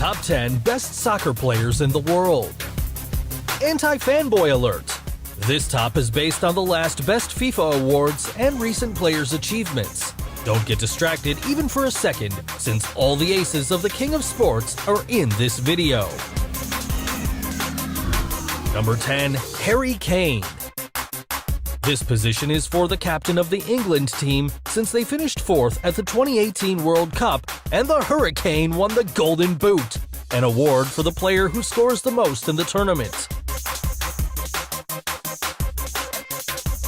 Top 10 Best Soccer Players in the World. Anti-fanboy alert. This top is based on the last Best FIFA awards and recent players' achievements. Don't get distracted even for a second, since all the aces of the King of Sports are in this video. Number 10. Harry Kane. This position is for the captain of the England team since they finished 4th at the 2018 World Cup and the Hurricane won the Golden Boot, an award for the player who scores the most in the tournament.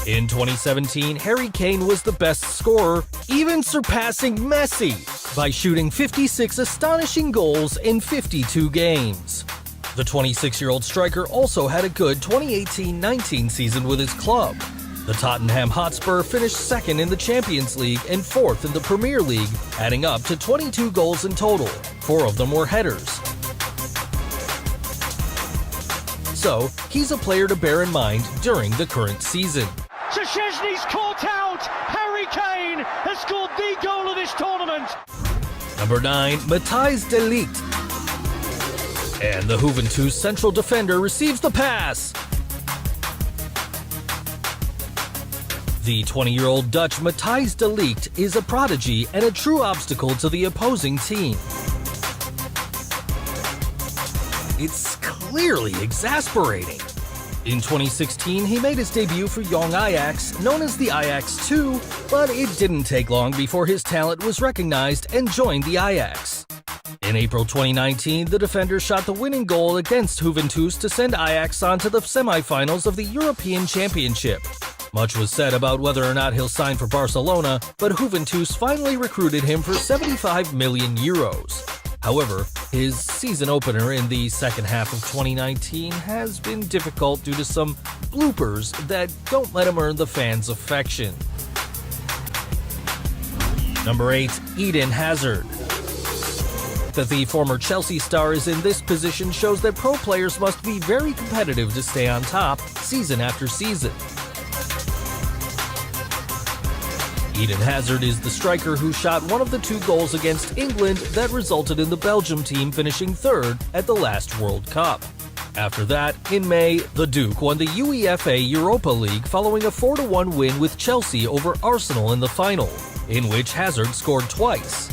In 2017, Harry Kane was the best scorer, even surpassing Messi, by shooting 56 astonishing goals in 52 games. The 26-year-old striker also had a good 2018-19 season with his club. The Tottenham Hotspur finished 2nd in the Champions League and 4th in the Premier League, adding up to 22 goals in total. 4 of them were headers. So, he's a player to bear in mind during the current season. Szczesny's caught out! Harry Kane has scored the goal of this tournament! Number 9. Matthijs de Ligt. And the Juventus central defender receives the pass! The 20-year-old Dutch Matthijs de Ligt is a prodigy and a true obstacle to the opposing team. It's clearly exasperating. In 2016, he made his debut for Young Ajax, known as the Ajax 2, but it didn't take long before his talent was recognized and joined the Ajax. In April 2019, the defender shot the winning goal against Juventus to send Ajax on to the semifinals of the European Championship. Much was said about whether or not he'll sign for Barcelona, but Juventus finally recruited him for 75 million euros. However, his season opener in the second half of 2019 has been difficult due to some bloopers that don't let him earn the fans' affection. Number 8. Eden Hazard. That the former Chelsea star is in this position shows that pro players must be very competitive to stay on top season after season. Eden Hazard is the striker who shot one of the 2 goals against England that resulted in the Belgium team finishing 3rd at the last World Cup. After that, in May, the Duke won the UEFA Europa League following a 4-1 win with Chelsea over Arsenal in the final, in which Hazard scored twice.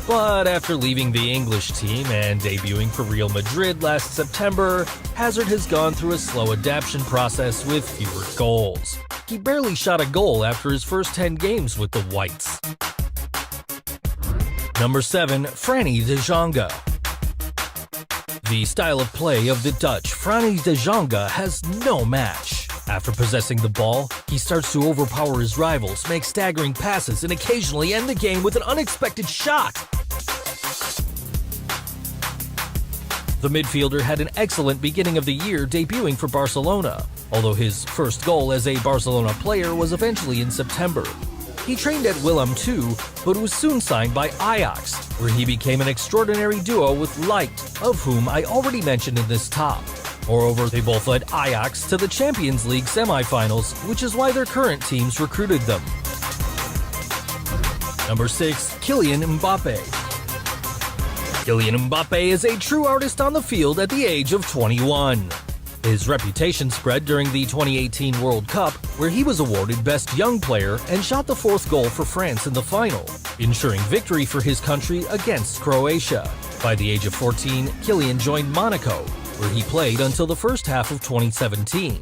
But after leaving the English team and debuting for Real Madrid last September, Hazard has gone through a slow adaptation process with fewer goals. He barely shot a goal after his first 10 games with the Whites. Number 7. Frankie de Jong. The style of play of the Dutch Frankie de Jong has no match. After possessing the ball, he starts to overpower his rivals, make staggering passes, and occasionally end the game with an unexpected shot. The midfielder had an excellent beginning of the year debuting for Barcelona, although his first goal as a Barcelona player was eventually in September. He trained at Willem II, but was soon signed by Ajax, where he became an extraordinary duo with Ligt, of whom I already mentioned in this top. Moreover, they both led Ajax to the Champions League semifinals, which is why their current teams recruited them. Number 6. Kylian Mbappe. Kylian Mbappe is a true artist on the field at the age of 21. His reputation spread during the 2018 World Cup, where he was awarded Best Young Player and shot the 4th goal for France in the final, ensuring victory for his country against Croatia. By the age of 14, Kylian joined Monaco, where he played until the first half of 2017.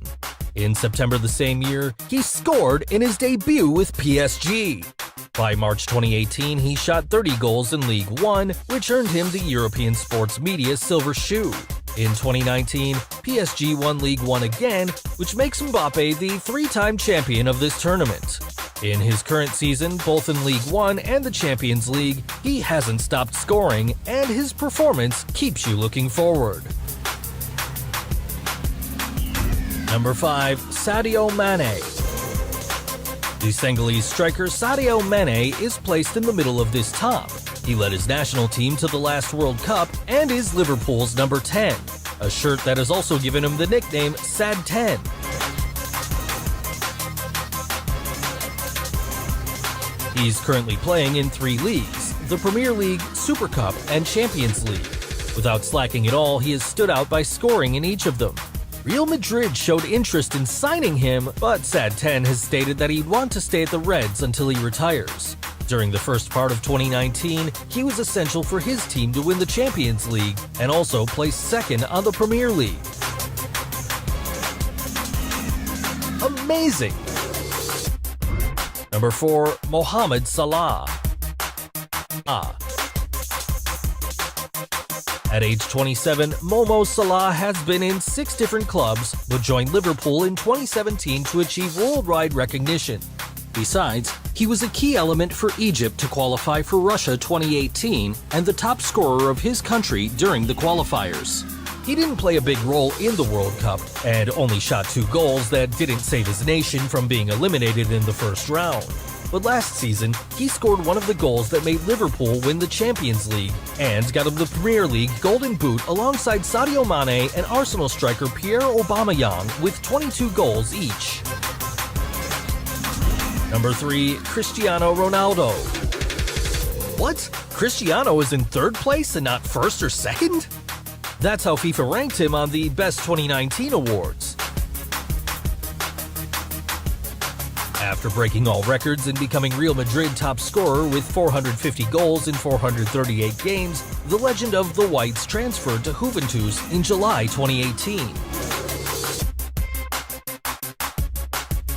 In September the same year, he scored in his debut with PSG. By March 2018, he shot 30 goals in League One, which earned him the European Sports Media Silver Shoe. In 2019, PSG won League One again, which makes Mbappe the 3-time champion of this tournament. In his current season, both in League One and the Champions League, he hasn't stopped scoring, and his performance keeps you looking forward. Number 5. Sadio Mane. The Senegalese striker Sadio Mane is placed in the middle of this top. He led his national team to the last World Cup and is Liverpool's number 10, a shirt that has also given him the nickname Sad 10. He's currently playing in 3 leagues: the Premier League, Super Cup, and Champions League. Without slacking at all, he has stood out by scoring in each of them. Real Madrid showed interest in signing him, but Sad 10 has stated that he'd want to stay at the Reds until he retires. During the first part of 2019, he was essential for his team to win the Champions League and also placed second on the Premier League. Amazing! Number 4. Mohamed Salah. At age 27, Momo Salah has been in 6 different clubs, but joined Liverpool in 2017 to achieve worldwide recognition. Besides, he was a key element for Egypt to qualify for Russia 2018 and the top scorer of his country during the qualifiers. He didn't play a big role in the World Cup and only shot 2 goals that didn't save his nation from being eliminated in the first round. But last season, he scored one of the goals that made Liverpool win the Champions League and got him the Premier League Golden Boot alongside Sadio Mane and Arsenal striker Pierre Aubameyang with 22 goals each. Number 3. Cristiano Ronaldo. What? Cristiano is in 3rd place and not 1st or 2nd? That's how FIFA ranked him on the Best 2019 awards. After breaking all records and becoming Real Madrid top scorer with 450 goals in 438 games, the legend of the Whites transferred to Juventus in July 2018.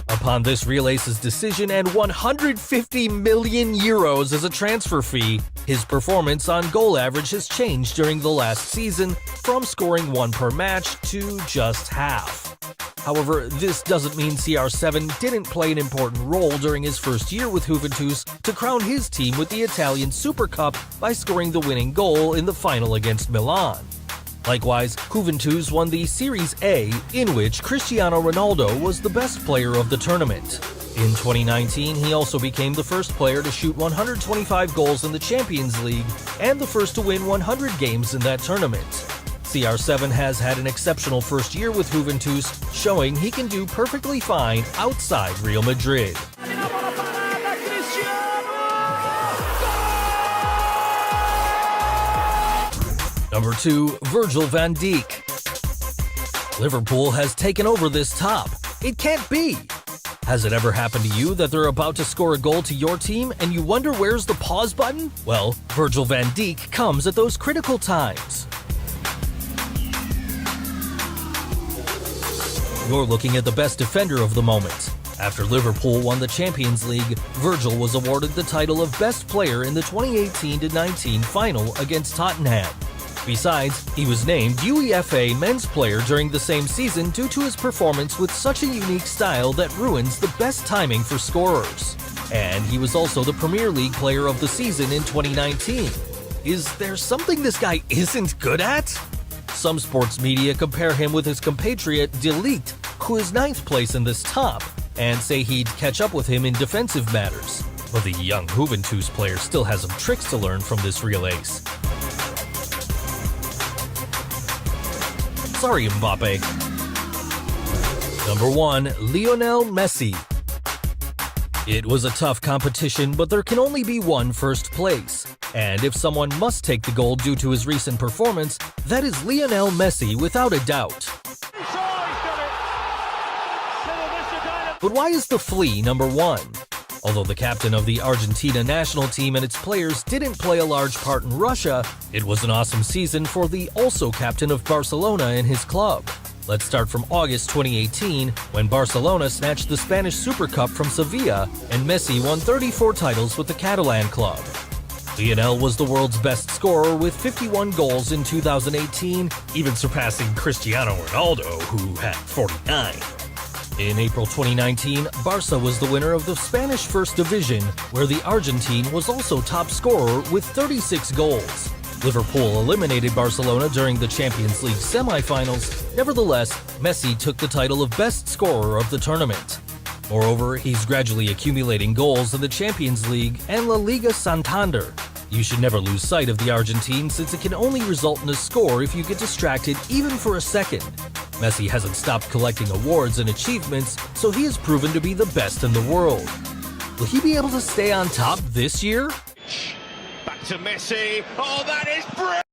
Upon this Real Ace's decision and 150 million euros as a transfer fee, his performance on goal average has changed during the last season from scoring 1 per match to just half. However, this doesn't mean CR7 didn't play an important role during his first year with Juventus to crown his team with the Italian Super Cup by scoring the winning goal in the final against Milan. Likewise, Juventus won the Series A, in which Cristiano Ronaldo was the best player of the tournament. In 2019, he also became the first player to shoot 125 goals in the Champions League and the first to win 100 games in that tournament. CR7 has had an exceptional first year with Juventus, showing he can do perfectly fine outside Real Madrid. Number 2. Virgil van Dijk. Liverpool has taken over this top. It can't be! Has it ever happened to you that they're about to score a goal to your team and you wonder where's the pause button? Well, Virgil van Dijk comes at those critical times. You're looking at the best defender of the moment. After Liverpool won the Champions League, Virgil was awarded the title of Best Player in the 2018-19 final against Tottenham. Besides, he was named UEFA Men's Player during the same season due to his performance with such a unique style that ruins the best timing for scorers. And he was also the Premier League Player of the Season in 2019. Is there something this guy isn't good at? Some sports media compare him with his compatriot De Ligt, who is 9th place in this top, and say he'd catch up with him in defensive matters. But the young Juventus player still has some tricks to learn from this real ace. Sorry, Mbappe. Number 1. Lionel Messi. It was a tough competition, but there can only be one first place. And if someone must take the gold due to his recent performance, that is Lionel Messi without a doubt. But why is the flea number 1? Although the captain of the Argentina national team and its players didn't play a large part in Russia, it was an awesome season for the also captain of Barcelona and his club. Let's start from August 2018, when Barcelona snatched the Spanish Super Cup from Sevilla and Messi won 34 titles with the Catalan club. Lionel was the world's best scorer with 51 goals in 2018, even surpassing Cristiano Ronaldo, who had 49. In April 2019, Barca was the winner of the Spanish First Division, where the Argentine was also top scorer with 36 goals. Liverpool eliminated Barcelona during the Champions League semi-finals. Nevertheless, Messi took the title of best scorer of the tournament. Moreover, he's gradually accumulating goals in the Champions League and La Liga Santander. You should never lose sight of the Argentine since it can only result in a score if you get distracted even for a second. Messi hasn't stopped collecting awards and achievements, so he has proven to be the best in the world. Will he be able to stay on top this year? Back to Messi. Oh, that is brilliant!